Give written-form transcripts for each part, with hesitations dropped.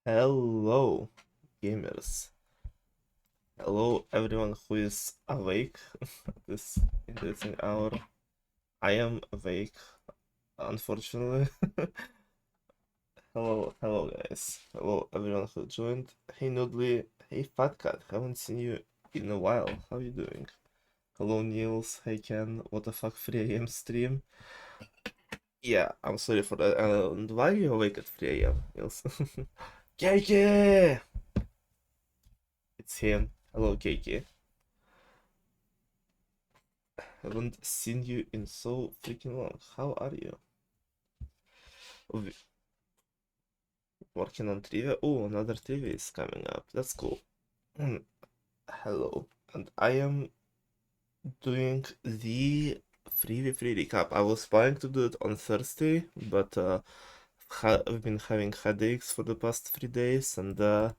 Hello, gamers. Hello, everyone who is awake at this interesting hour. I am awake, unfortunately. Hello, guys. Hello, everyone who joined. Hey, Noodly. Hey, Fat Cat. Haven't seen you in a while. How you doing? Hello, Niels. Hey, Ken. What the fuck, 3 a.m. stream? Yeah, I'm sorry for that. And why are you awake at 3 a.m., Niels? KK! It's him. Hello, KK. Haven't seen you in so freaking long. How are you? W- Working on trivia? Oh, another trivia is coming up. That's cool. Hello. And I am doing the free recap. I was planning to do it on Thursday, but I've been having headaches for the past 3 days, and uh,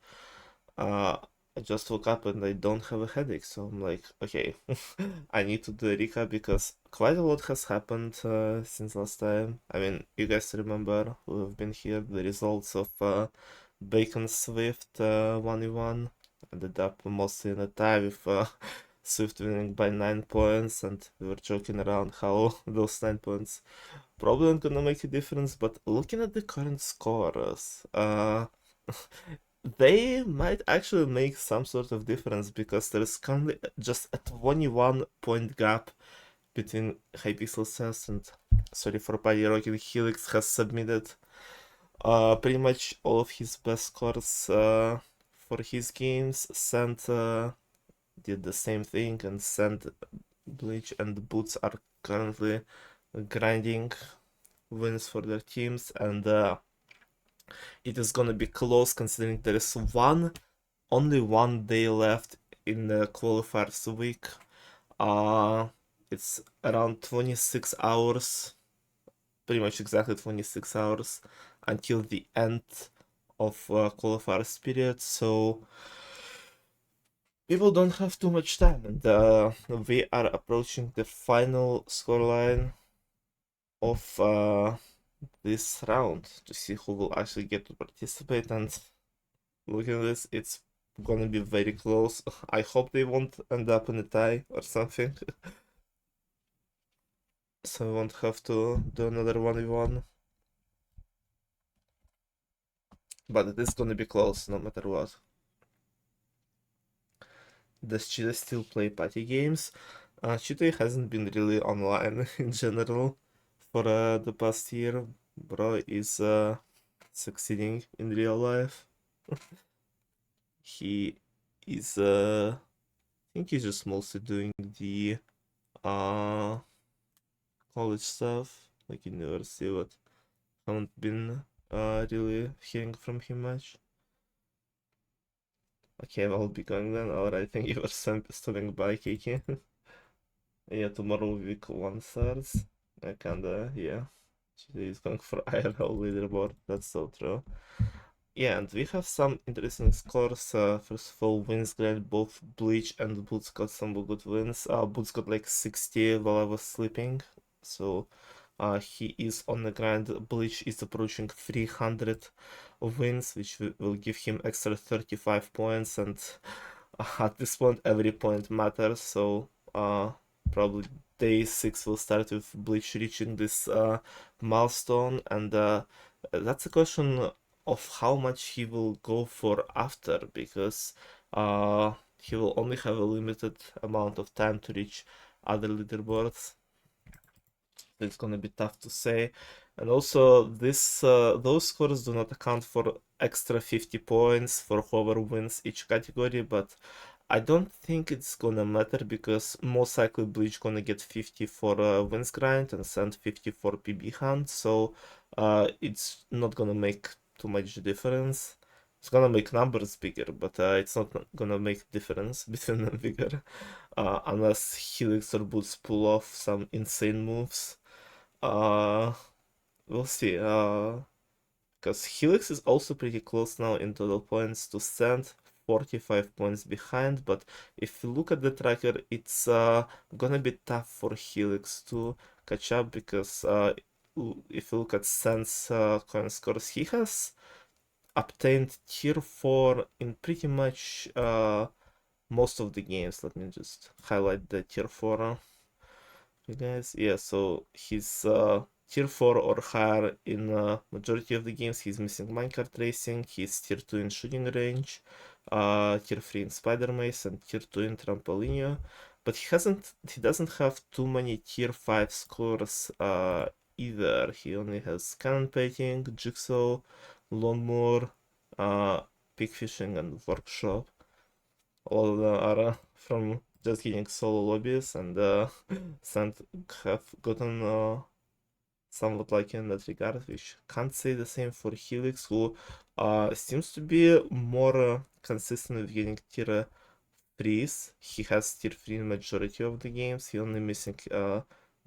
I just woke up and I don't have a headache, so I'm like, okay, I need to do a recap because quite a lot has happened since last time. I mean, you guys remember who have been here, the results of Bacon Swift 1v1 ended up mostly in a tie with Swift winning by 9 points, and we were joking around how those 9 points probably aren't gonna make a difference, but looking at the current scores, they might actually make some sort of difference because there's currently just a 21 point gap between Hypixel Sense and sorry for Paddy Rocking. Helix has submitted pretty much all of his best scores for his games. Sent did the same thing, and Sent, Bleach, and Boots are currently grinding wins for their teams, and it is gonna be close considering there is only 1 day left in the qualifiers week. Uh, it's around 26 hours, pretty much exactly 26 hours until the end of qualifiers period. So people don't have too much time, and we are approaching the final scoreline of this round to see who will actually get to participate. And looking at this, it's gonna be very close. I hope they won't end up in a tie or something. So we won't have to do another 1v1. But it is gonna be close no matter what. Does Cheetah still play party games? Cheetah hasn't been really online in general for the past year. Bro is succeeding in real life. He is I think he's just mostly doing the uh college stuff, like university, but haven't been really hearing from him much. Okay, I'll be going then. Alright, thank you for stopping by, Kiki. Yeah, tomorrow week 1 starts. I kinda, yeah. She is going for IRL leaderboard, that's so true. Yeah, and we have some interesting scores. First of all, wins grade, both Bleach and Boots got some good wins. Boots got like 60 while I was sleeping, so he is on the grind. Bleach is approaching 300 wins, which will give him extra 35 points, and at this point, every point matters, so probably day 6 will start with Bleach reaching this milestone, and that's a question of how much he will go for after, because he will only have a limited amount of time to reach other leaderboards. It's gonna be tough to say. And also, those scores do not account for extra 50 points for whoever wins each category, but I don't think it's gonna matter because most likely Bleach gonna get 50 for wins grind and send 50 for PB hunt, so it's not gonna make too much difference. It's gonna make numbers bigger, but it's not gonna make difference between them bigger, unless Helix or Boots pull off some insane moves. Uh, we'll see. Because Helix is also pretty close now in total points to Sand, 45 points behind. But if you look at the tracker, it's gonna be tough for Helix to catch up because if you look at Sand's current scores, he has obtained tier 4 in pretty much most of the games. Let me just highlight the tier 4, you guys. Yeah, so he's tier 4 or higher in majority of the games. He's missing minecart racing, he's tier 2 in shooting range, tier 3 in spider maze, and tier 2 in trampoline. But he doesn't have too many tier 5 scores either. He only has cannon painting, jigsaw, lawnmower, pig fishing, and workshop. All of them are from just getting solo lobbies, and some have gotten somewhat lucky in that regard, which can't say the same for Helix, who seems to be more consistent with getting tier 3s. He has tier 3 in majority of the games. He only missing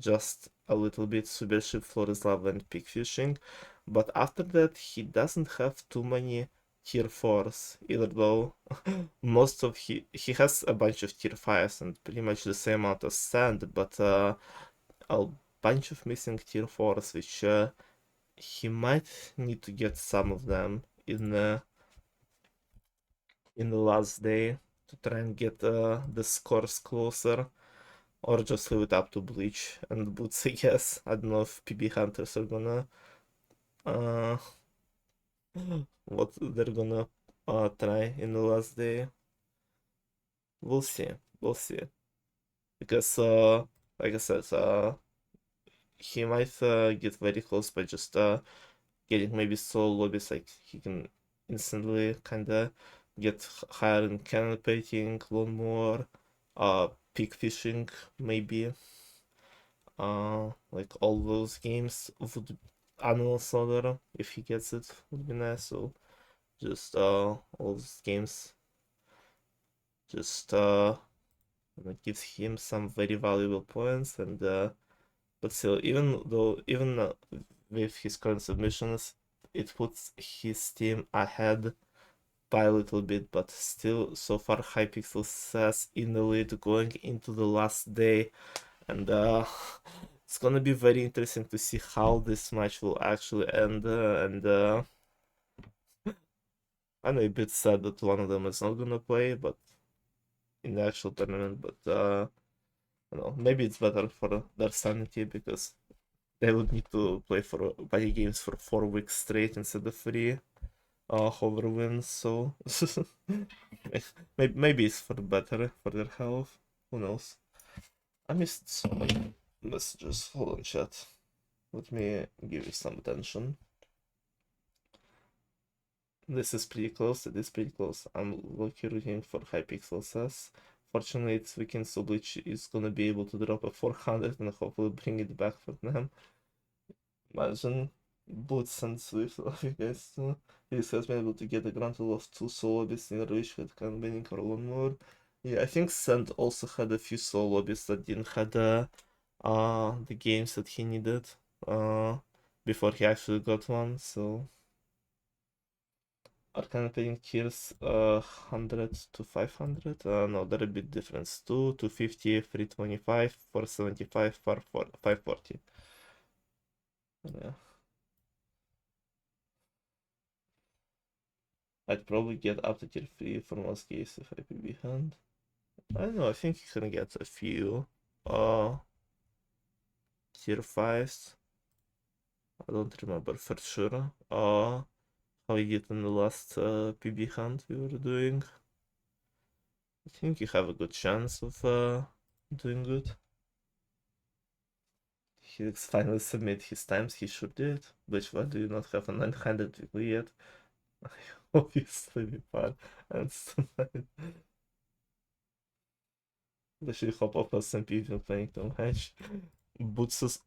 just a little bit Super Ship, Flores Lava, and Pig Fishing. But after that, he doesn't have too many tier 4s, either though most of he has a bunch of tier 5s and pretty much the same amount of sand, but a bunch of missing tier 4s, which he might need to get some of them in the last day to try and get the scores closer, or just leave it up to Bleach and Boots, I guess. I don't know if PB Hunters are gonna uh what they're gonna try in the last day. We'll see. We'll see. Because like I said, he might get very close by just getting maybe solo lobbies, like he can instantly kinda get higher in cannon painting, lawnmower, pig fishing maybe. Like all those games would animal slaughter, if he gets it, would be nice. So just all those games just gives him some very valuable points, and but still, even with his current submissions, it puts his team ahead by a little bit, but still, so far, Hypixel says in the lead going into the last day, and it's gonna be very interesting to see how this match will actually end. And I know a bit sad that one of them is not gonna play, but in the actual tournament, but I don't know, maybe it's better for their sanity because they would need to play games for 4 weeks straight instead of 3. Hover wins, so maybe it's for better for their health. Who knows? I missed so many messages. Hold on, chat. Let me give you some attention. This is pretty close. It is pretty close. I'm rooting for Hypixel says. Fortunately, it's weekend, so Bleach is gonna be able to drop a 400 and hopefully bring it back for them. Imagine Boots and Swift of you guys too. He has been able to get a grand total of 2 solo lobbies in a wish with Kanbening or Lawnmower. Yeah, I think Sand also had a few solo lobbies that didn't have the games that he needed before he actually got one, so Arcana paying tiers 100 to 500? No, they're a bit different. 250, 325, 475, 540. Yeah. I'd probably get up to tier 3 for most cases if I could be hand. I don't know, I think you can get a few tier 5s. I don't remember for sure how you did in the last PB hunt we were doing. I think you have a good chance of doing good. He's finally submit his times, he should do it. Which why do you not have a 900 weekly yet? Obviously be fun and tonight. They should hop off SMP if you're playing too much. Boots'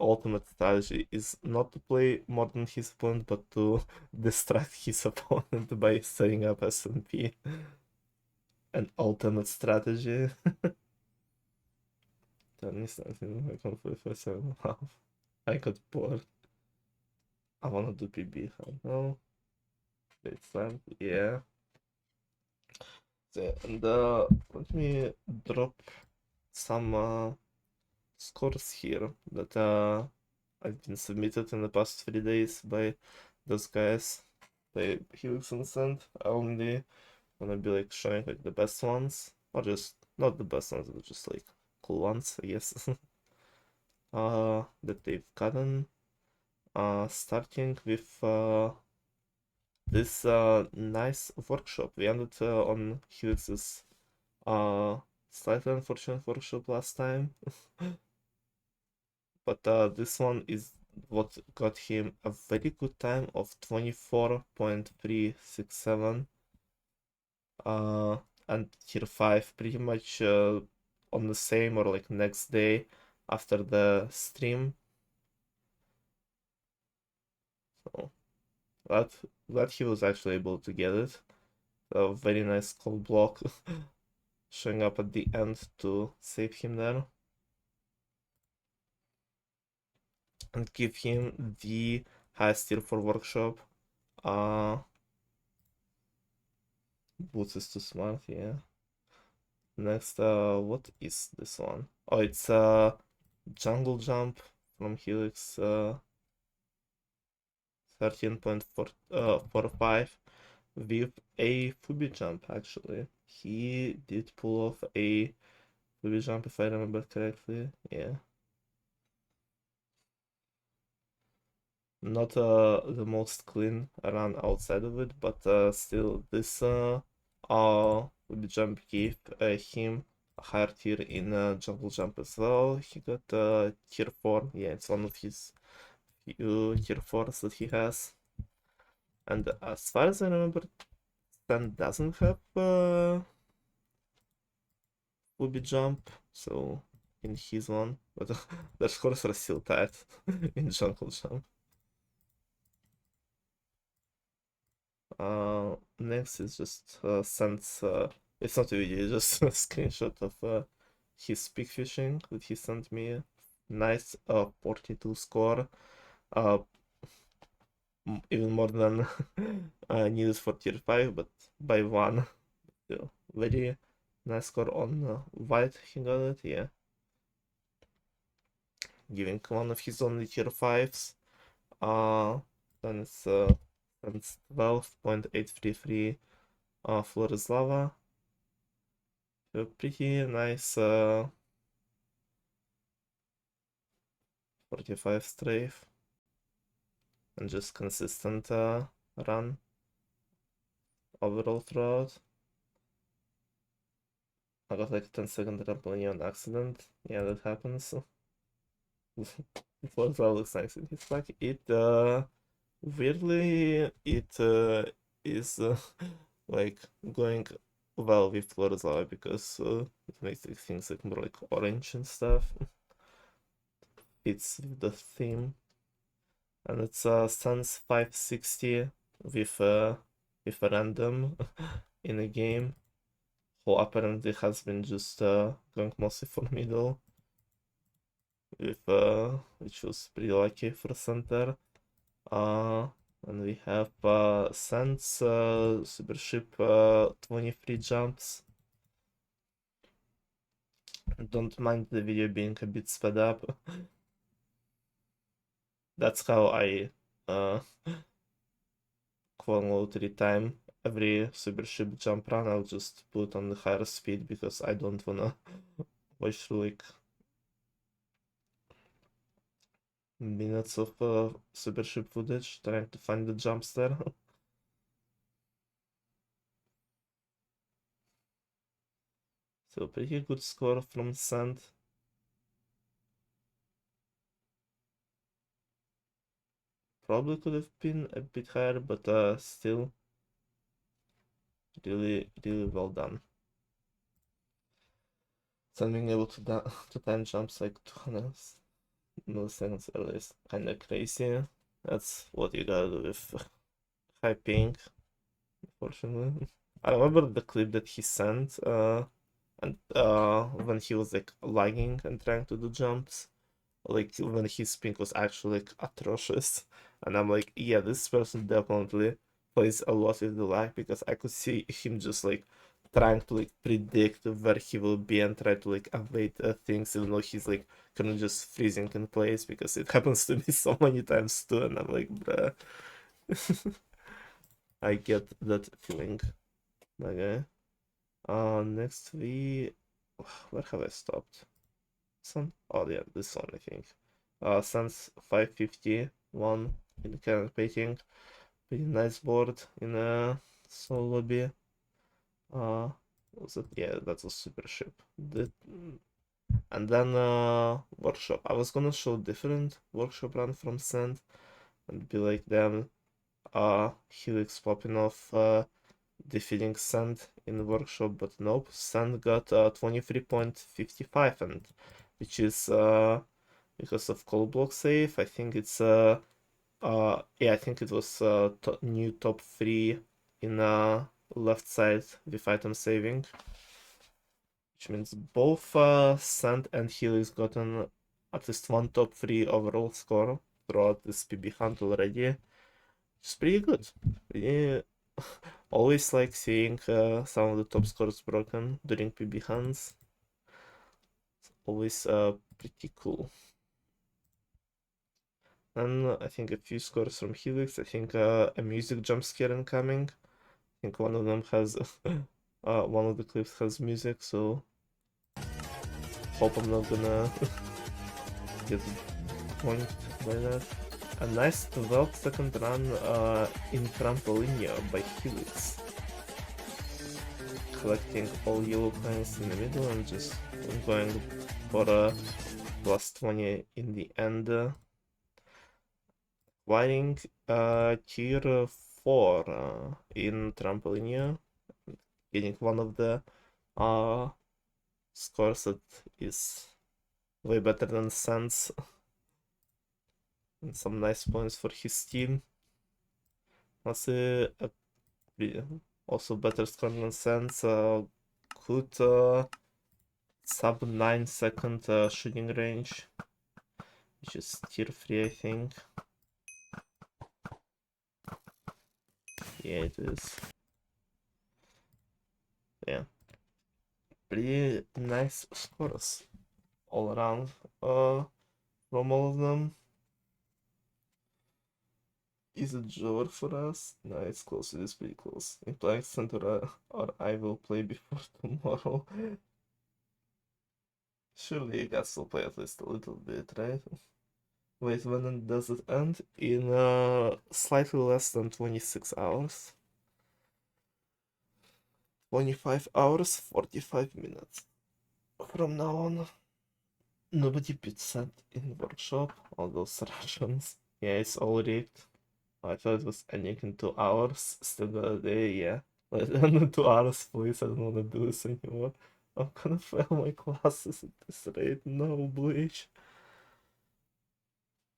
ultimate strategy is not to play more than his opponent, but to distract his opponent by setting up SMP. An ultimate strategy. Tell me something, I can play for 7.5. I got bored. I wanna do PB, I know. It's time, yeah. So, and let me drop some scores here that I've been submitted in the past 3 days by those guys. play Helix and Sand. I only wanna be like showing like the best ones, or just not the best ones, but just like cool ones, I guess. That they've gotten. Starting with this nice workshop. We ended on Helix's slightly unfortunate workshop last time, but this one is what got him a very good time of 24.367. And tier 5 pretty much on the same or like next day after the stream. So glad he was actually able to get it. A very nice call block showing up at the end to save him there and give him the highest tier 4 workshop. Boots is too smart, yeah. Next, what is this one? Oh, it's Jungle Jump from Helix 13.45 with a Fubi jump actually. He did pull off a Fubi jump if I remember correctly, yeah. Not the most clean run outside of it, but still this Fubi jump gave him a higher tier in Jungle Jump as well. He got tier 4, yeah, it's one of his few tier 4s that he has. And as far as I remember, Stan doesn't have Fubi jump, so in his one, but their scores are still tight in Jungle Jump. Next is just sends it's not a video, just a screenshot of his peak fishing that he sent me. Nice 42 score, even more than needed for tier 5, but by one. Still very nice score on white, he got it, yeah. Giving one of his only tier 5s. Then it's 12.833 Flores Lava. A pretty nice 45 strafe. And just consistent run overall throughout. I got like a 10-second trampoline on accident. Yeah, that happens. Flores Lava looks nice in his pack. It weirdly it is like going well with Flores Lava because it makes like, things like more like orange and stuff. It's the theme, and it's Sans 560 with a random in a game who apparently has been just going mostly for middle with which was pretty lucky for center. And we have Sans Supership 23 jumps. Don't mind the video being a bit sped up. That's how I quality time every Supership jump run. I'll just put on the higher speed because I don't wanna watch through like minutes of Supership footage trying to find the jumps there. So pretty good score from Sand. Probably could have been a bit higher, but still really well done. Sand being able to, to time jumps like 200 milliseconds early is kinda crazy. That's what you gotta do with high ping, unfortunately. I remember the clip that he sent and when he was like lagging and trying to do jumps, like when his ping was actually like atrocious, and I'm like, yeah, this person definitely plays a lot with the lag because I could see him just like trying to like predict where he will be and try to like evade things, even though he's like kind of just freezing in place because it happens to me so many times too, and I'm like, bruh. I get that feeling. Okay. Next where have I stopped? This one? Oh yeah, this one I think. Sans 551 in current painting. Pretty nice board in a soul lobby. Was it? Yeah, that's a super ship. And then workshop. I was gonna show different workshop run from Sand and be like them. Helix popping off defeating Sand in the workshop, but nope. Sand got 23.55, and which is because of cold block save. I think it's yeah, I think it was new top 3 in left side with item saving, which means both Sand and Helix gotten at least one top 3 overall score throughout this PB hunt already. It's pretty good. Yeah, always like seeing some of the top scores broken during PB hunts. It's always pretty cool. And I think a few scores from Helix. I think a music jump scare incoming. I think one of them has one of the clips has music, so hope I'm not gonna get point by that. A nice 12-second run in Trampolinia by Helix. Collecting all yellow coins in the middle and just going for a plus 20 in the end. Acquiring tier 4 in Trampolinia. Getting one of the scores that is way better than Sans. And some nice points for his team. Also, also better score than Sans. Good sub 9-second shooting range, which is tier 3, I think. Yeah, it is. Yeah. Pretty nice scores all around from all of them. Is it Jor for us? No, it's close. It is pretty close. Implying Centaur or I will play before tomorrow. Surely you guys will play at least a little bit, right? Wait, when does it end? In slightly less than 26 hours. 25 hours, 45 minutes. From now on, nobody beats that in workshop. All those Russians. Yeah, it's all rigged. I thought it was ending in 2 hours. Still got a day, yeah. Let it end in 2 hours, please. I don't want to do this anymore. I'm gonna fail my classes at this rate. No, Bleach.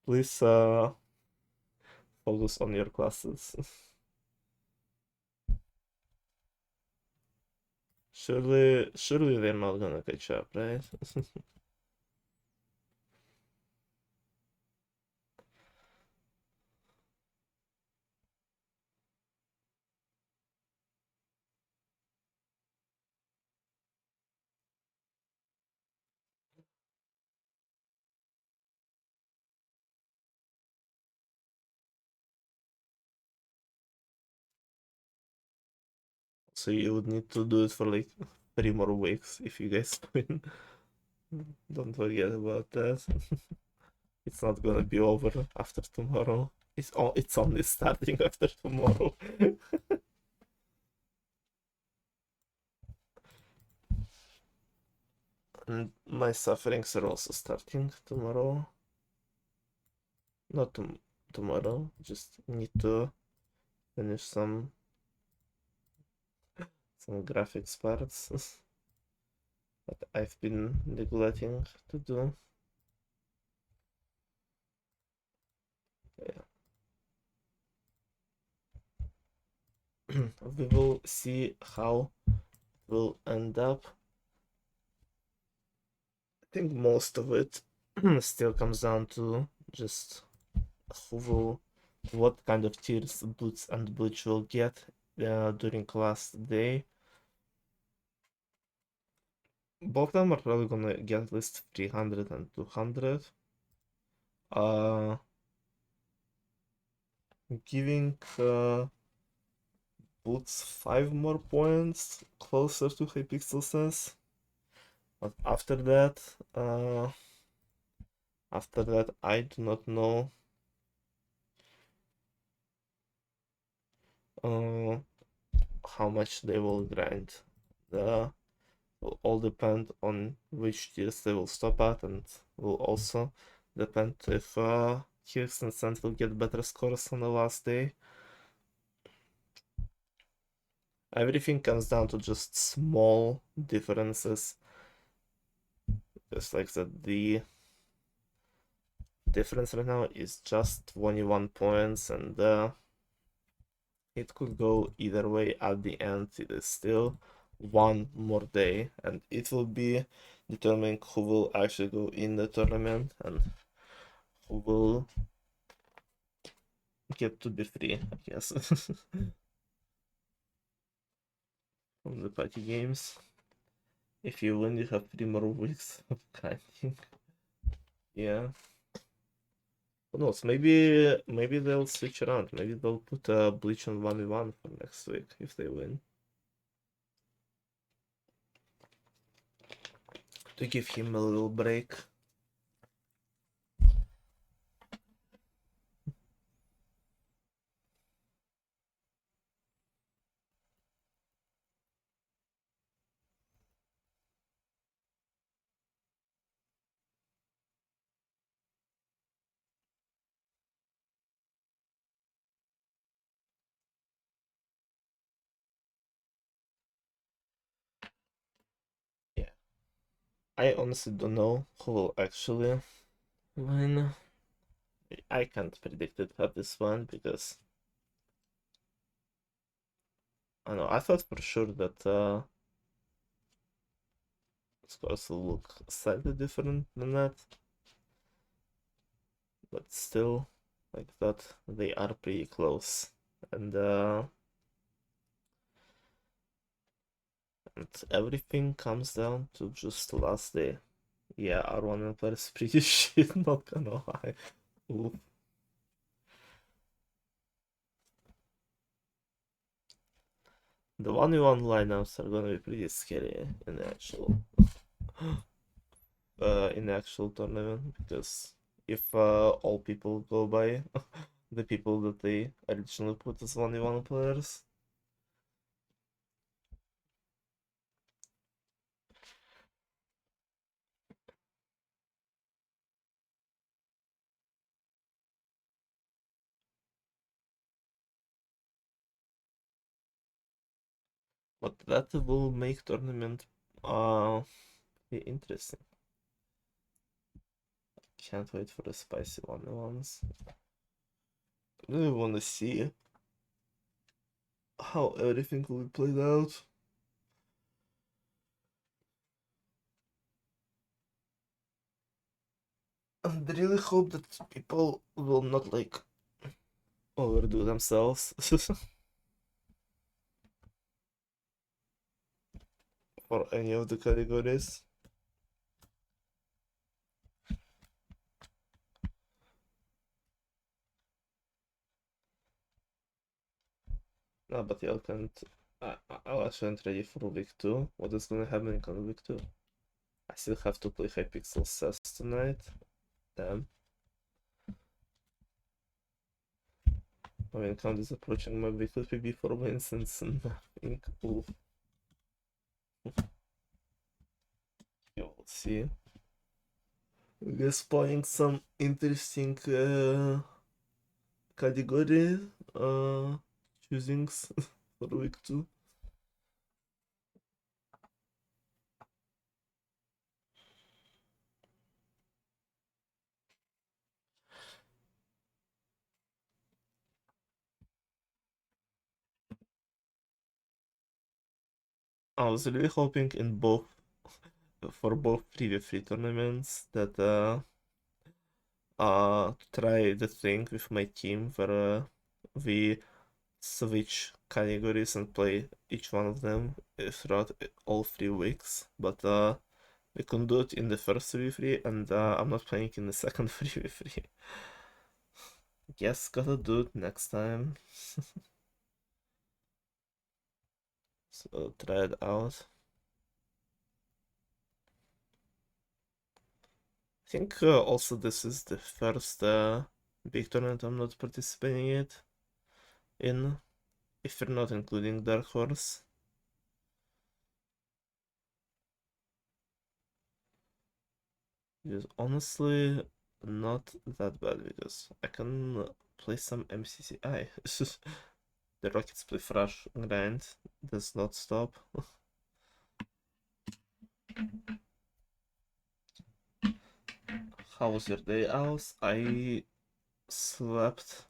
Please, focus on your classes. Surely they're not gonna catch up, right? So you would need to do it for like 3 more weeks if you guys win. Don't forget about that. It's not gonna be over after tomorrow. It's only starting after tomorrow. And my sufferings are also starting tomorrow. Not tomorrow, just need to finish some graphics parts that I've been neglecting to do. Yeah. We will see how it will end up. I think most of it still comes down to just what kind of tiers Boots and Bleach will get during last day. Both of them are probably gonna get at least 300 and 200. Giving puts 5 more points closer to Hypixel sense. But after that, I do not know. Uh, how much they will grind. The will all depend on which tiers they will stop at, and will also depend if Kirks and Sand will get better scores on the last day. Everything comes down to just small differences. Just like that, the difference right now is just 21 points, and it could go either way at the end. It is still one more day, and it will be determining who will actually go in the tournament and who will get to be free, I guess, from the party games. If you win, you have 3 more weeks of grinding. Yeah. Who knows? Maybe they'll switch around. Maybe they'll put a Bleach on 1v1 for next week if they win. To give him a little break. Yeah. I honestly don't know who will actually win. I can't predict it at this one because I know I thought for sure that scores will look slightly different than that, but still, like that, they are pretty close, and everything comes down to just the last day. Yeah, R1 Empire is pretty shit, not gonna lie. Oof. The 1v1 lineups are gonna be pretty scary in the actual tournament, because if all people go by the people that they originally put as 1v1 players. But that will make tournament be interesting. Can't wait for the spicy 1v1s. I really want to see how everything will be played out. And I really hope that people will not like overdo themselves for any of the categories. No, but y'all can't. I'll actually not ready for week 2. What is gonna happen in week 2? I still have to play Hypixel Sass tonight. Damn. I mean, count is approaching my weekly PB for wins and nothing. Oof. You'll see. I guess playing some interesting category choosings for week 2. I was really hoping in both for both previous 3 tournaments that try the thing with my team where we switch categories and play each one of them throughout all 3 weeks, but we couldn't do it in the first 3v3, and I'm not playing in the second 3v3. Guess gotta do it next time. try it out. I think also this is the first big tournament I'm not participating in, if you're not including Dark Horse. It's honestly not that bad because I can play some MCCI. The Rocket Split Rush grind does not stop. How was your day, Alice? I slept,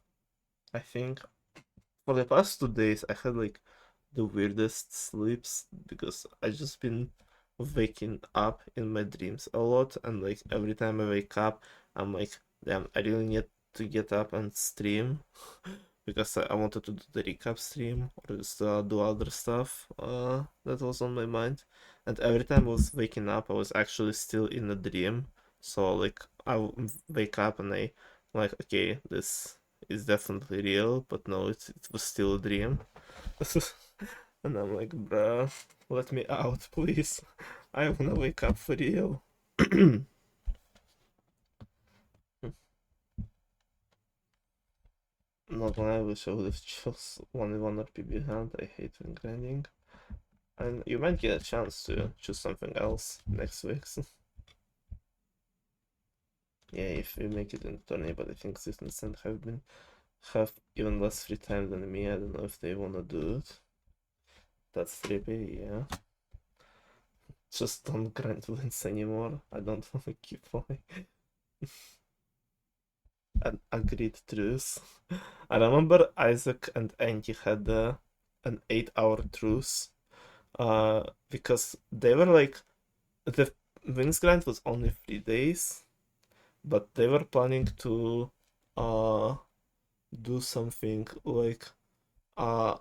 I think. For the past 2 days, I had like the weirdest sleeps because I just been waking up in my dreams a lot, and like every time I wake up, I'm like, damn, I really need to get up and stream because I wanted to do the recap stream or just do other stuff that was on my mind. And every time I was waking up, I was actually still in a dream. So like wake up and I like, okay, this is definitely real, but no, it was still a dream. And I'm like, bruh, let me out, please. I wanna wake up for real. Not gonna lie, I wish I would have chose only one RPB hand. I hate when grinding. And you might get a chance to choose something else next week. Yeah, if we make it in the tournament, but I think Systems and have even less free time than me. I don't know if they wanna do it. That's trippy, yeah. Just don't grind wins anymore. I don't wanna keep playing. An agreed truce. I remember Isaac and Angie had an 8-hour truce. Because they were like, the wins grind was only 3 days, but they were planning to do something like uh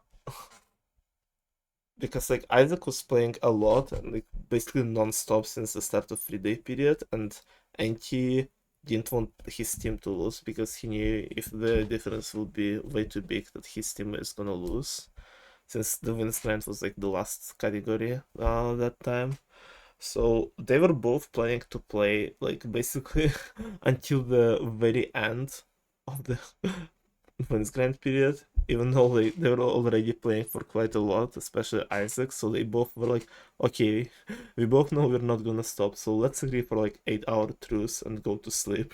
because like Isaac was playing a lot and like basically non-stop since the start of 3 day period, and Anki didn't want his team to lose because he knew if the difference would be way too big that his team is gonna lose, since the wins grind was like the last category that time. So they were both planning to play like basically until the very end of the Wins Grand period, even though they were already playing for quite a lot, especially Isaac. So they both were like, okay, we both know we're not gonna stop, so let's agree for like 8-hour truce and go to sleep.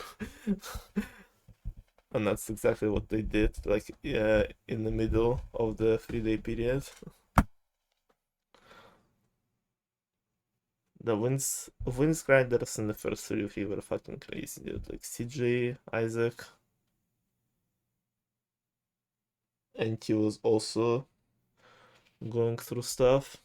And that's exactly what they did, like in the middle of the 3 day period. The wins grinders in the first 3 were fucking crazy, dude. Like CJ, Isaac, and he was also going through stuff.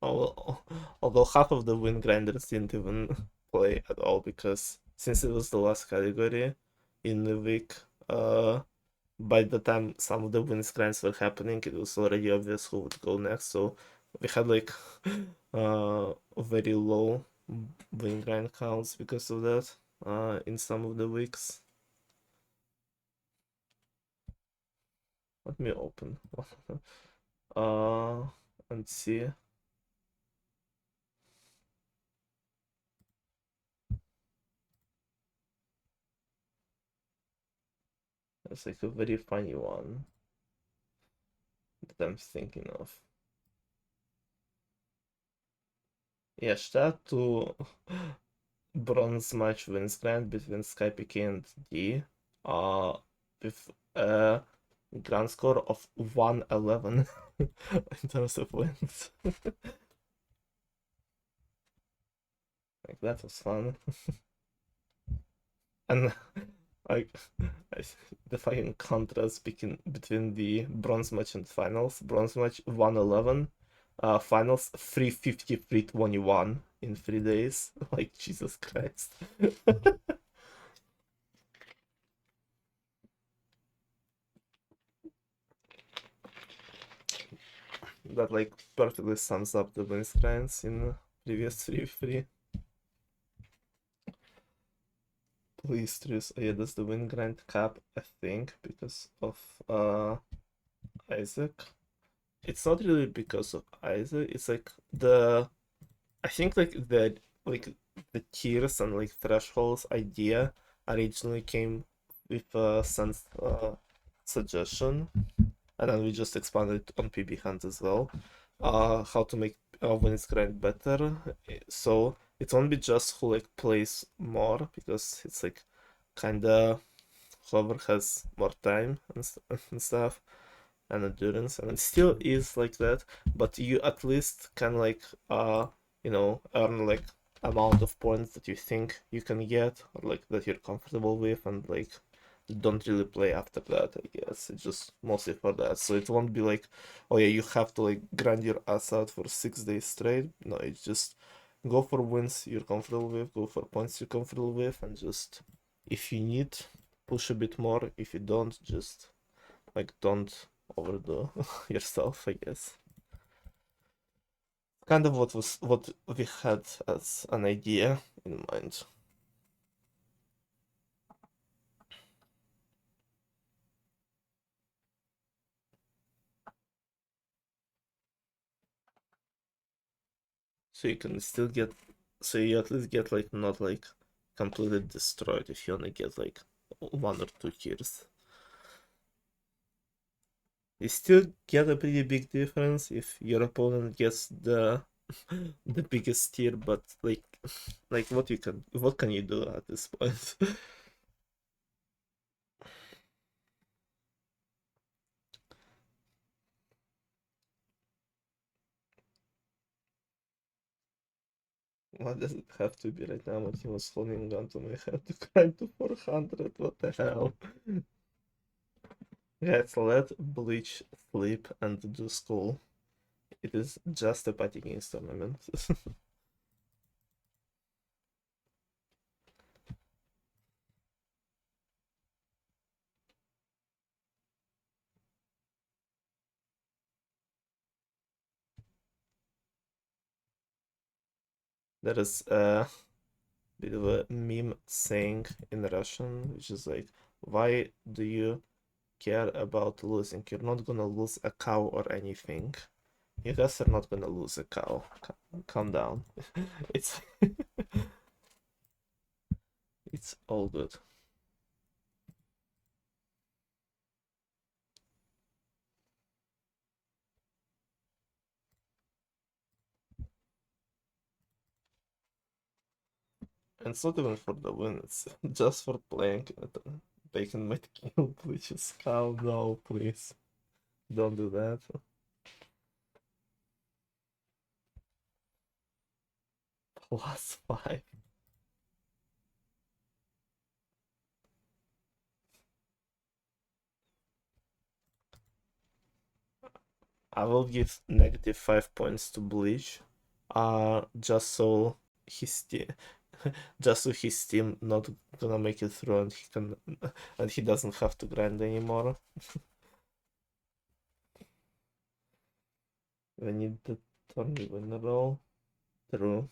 Although half of the win grinders didn't even play at all because since it was the last category in the week, by the time some of the win grinds were happening, it was already obvious who would go next. So we had like very low win grind counts because of that in some of the weeks. Let me open uh and see. It's like a very funny one that I'm thinking of. Yeah, start to bronze match wins grand between SkyPK and D, uh, with a grand score of 111 in terms of wins. Like that was fun. And like the fucking contrast between the bronze match and finals. Bronze match 111, finals 350 321 in 3 days. Like Jesus Christ. That like perfectly sums up the win grinds in previous 3v3. Please, Trius. Yeah, that's the win grind cap, I think, because of Isaac. It's not really because of Isaac. It's like I think like the tiers and like thresholds idea originally came with Sense suggestion, and then we just expanded it on PB Hunt as well. How to make when it's grind better. So it won't be just who like plays more, because it's like kinda whoever has more time and stuff and endurance, and it still is like that, but you at least can like earn like amount of points that you think you can get, or like that you're comfortable with, and like don't really play after that. I guess it's just mostly for that, so it won't be like, oh yeah, you have to like grind your ass out for 6 days straight. No, it's just go for wins you're comfortable with, go for points you're comfortable with, and just if you need, push a bit more. If you don't, just like don't overdo yourself, I guess. Kind of what we had as an idea in mind. So you can still get, so you at least get like not like completely destroyed if you only get like 1 or 2 kills. You still get a pretty big difference if your opponent gets the biggest tier, but like what can you do at this point? What does it have to be right now? But he was holding on to my head to climb to 400. What the hell? Guys, let Bleach sleep and do school. It is just a party games tournament. There is a bit of a meme saying in Russian, which is like, why do you care about losing? You're not gonna lose a cow or anything. You guys are not gonna lose a cow. Calm down. It's it's all good. And it's not even for the win, it's just for playing it. Bacon might kill Bleach's cow. No, please. Don't do that. +5. I will give -5 points to Bleach. Just so his team just so his team not gonna make it through, and he doesn't have to grind anymore. We need the tournament winner roll. True.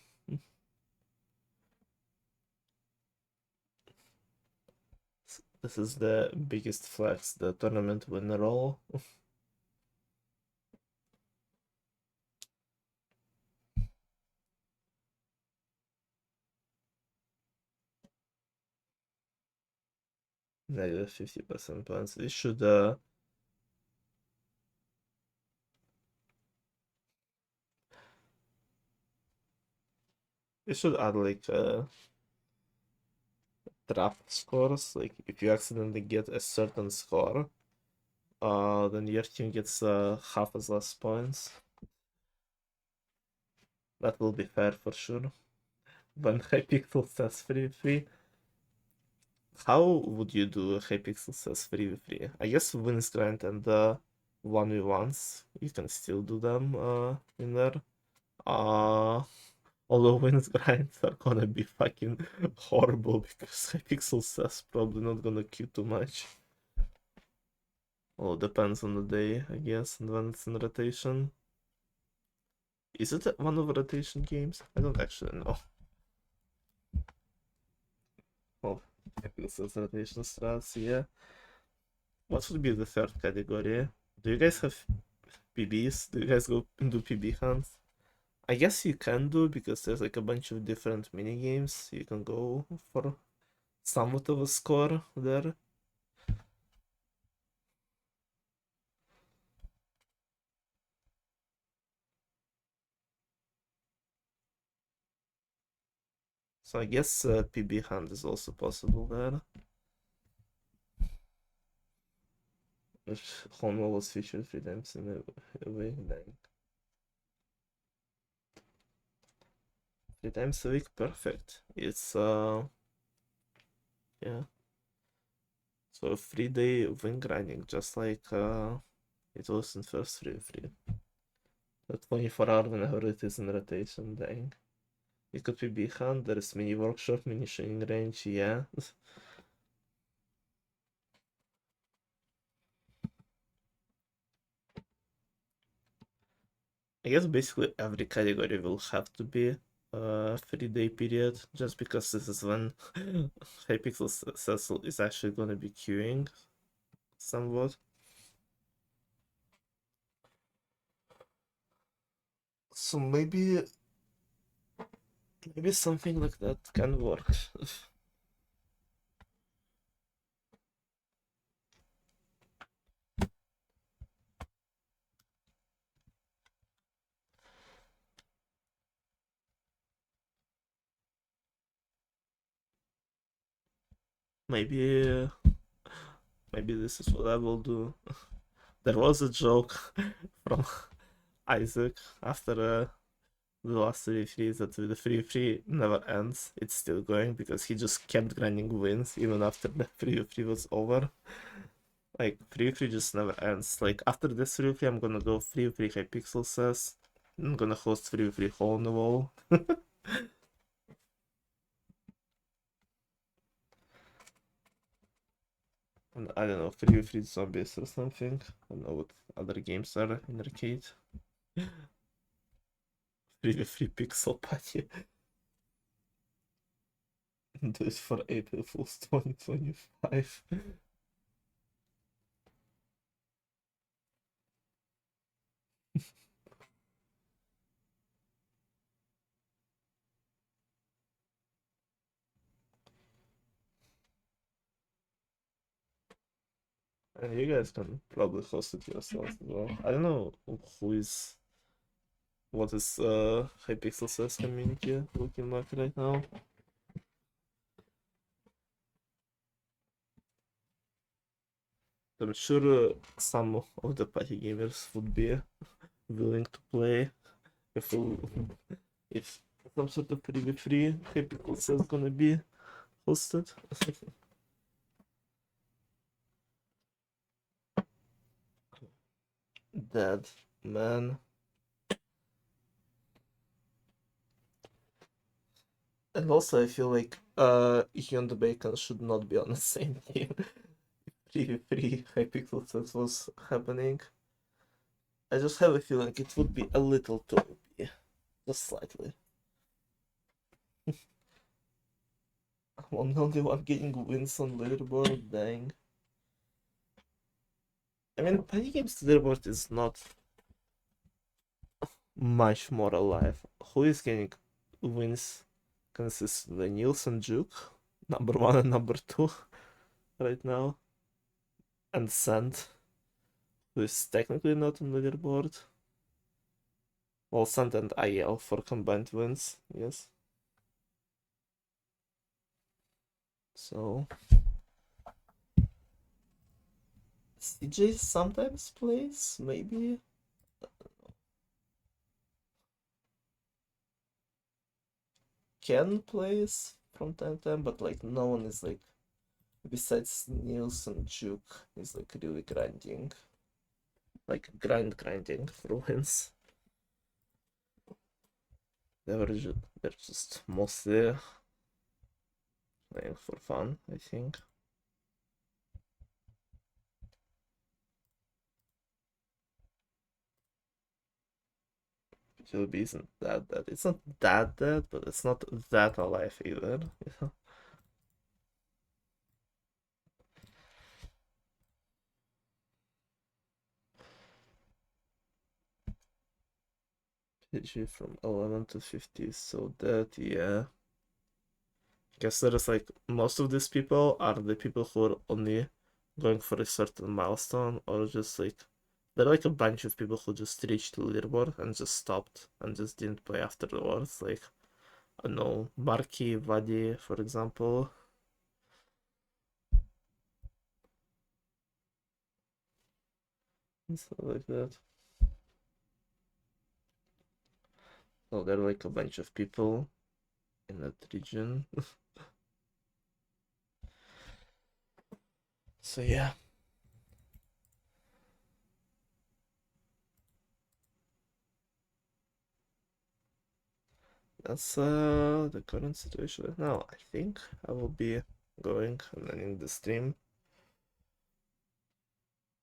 This is the biggest flex, the tournament winner roll. -50% points. We should add like trap scores. Like if you accidentally get a certain score, then your team gets half as less points. That will be fair for sure. When Hypixel says 3v3, how would you do Hypixel says 3v3? I guess wins grind and 1v1s, you can still do them in there. Uh, Although wins grinds are gonna be fucking horrible because Hypixel says probably not gonna queue too much. Well, depends on the day, I guess, and when it's in rotation. Is it one of rotation games? I don't actually know. Well, This is rotation strats, yeah. What would be the third category? Do you guys have PBs? Do you guys go do PB hunts? I guess you can do because there's like a bunch of different mini games. You can go for somewhat of a score there. So I guess PB hunt is also possible there. Which Hono was featured 3 times in a way. Dang. 3 times a week, perfect. It's yeah. So a 3-day win grinding, just like it was in first free free. The 24-hour whenever it is in rotation, dang. It could be big hunt, there is mini workshop, mini shooting range, yeah. I guess basically every category will have to be a 3-day period, just because this is when Hypixel Cecil is actually gonna be queuing somewhat. So maybe something like that can work. Maybe maybe this is what I will do. There was a joke from Isaac after the last 3 that the 3 never ends. It's still going because he just kept grinding wins even after the 3 was over. Like 3 just never ends. Like after this 3 I'm gonna go 3 Hypixel says. I'm gonna host 3 hole in the wall. And I don't know, 3 zombies or something. I don't know what other games are in arcade. 3 pixel party. Do it for April Fool's 2025. And you guys can probably host it yourselves as well. I don't know what is Hypixel says community looking like right now. I'm sure some of the party gamers would be willing to play if if some sort of 3v3 Hypixel says gonna be hosted. Dead man. And also I feel like you and the Bacon should not be on the same team. 3v3 Hypixel says was happening. I just have a feeling it would be a little too OP. Just slightly. I'm the only one getting wins on leaderboard, dang. I mean, Party Games leaderboard is not much more alive. Who is getting wins consistently? Niels and Juke, number 1 and number 2 right now. And Sand, who is technically not on the leaderboard. Well, Sand and IL for combined wins, yes. So CJ sometimes plays, maybe. Ken plays from time to time, but like no one is like besides Niels and Juke is like really grinding. Like grinding for wins. They're just mostly playing for fun, I think. PGLB isn't that dead. It's not that dead, but it's not that alive either. You know? PG from 11 to 50, so that, yeah. Guess there is like most of these people are the people who are only going for a certain milestone, or just like there are like a bunch of people who just reached the leaderboard and just stopped and just didn't play afterwards. Like I don't know, Marky, Vadi, for example. And stuff like that. So there are like a bunch of people in that region. So yeah. That's the current situation right now. I think I will be going and ending the stream.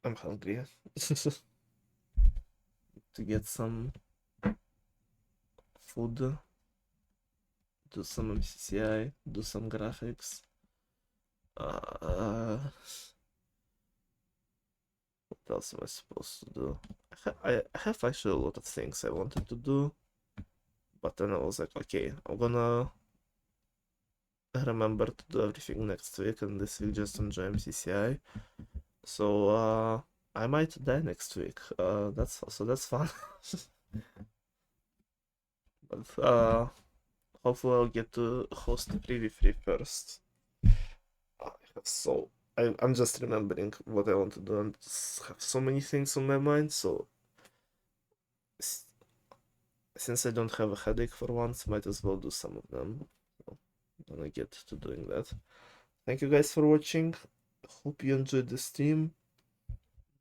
I'm hungry to get some food, do some MCCI, do some graphics. Uh, what else am I supposed to do? I have actually a lot of things I wanted to do, but then I was like, okay, I'm gonna remember to do everything next week, and this week just enjoy MCCI. So I might die next week. That's fun. But hopefully I'll get to host 3v3 first. So I'm just remembering what I want to do and have so many things on my mind. So since I don't have a headache for once, might as well do some of them. So I'm gonna get to doing that. Thank you guys for watching. Hope you enjoyed the stream,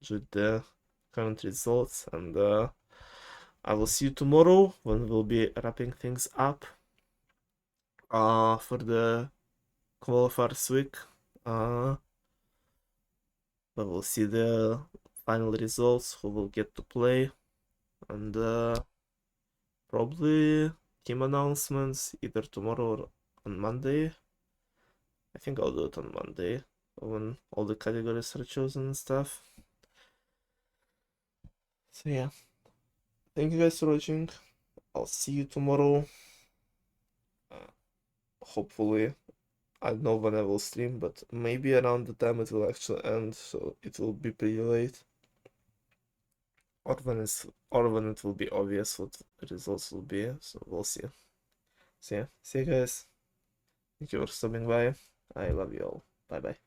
enjoyed the current results, and I will see you tomorrow when we'll be wrapping things up for the qualifiers week. We will see the final results, who will get to play, and probably team announcements either tomorrow or on Monday. I think I'll do it on Monday when all the categories are chosen and stuff. So yeah, thank you guys for watching. I'll see you tomorrow. Hopefully, I don't know when I will stream, but maybe around the time it will actually end, so it will be pretty late. Or when it will be obvious what the results will be, so we'll see. So yeah, see you guys. Thank you for stopping by. I love you all. Bye bye.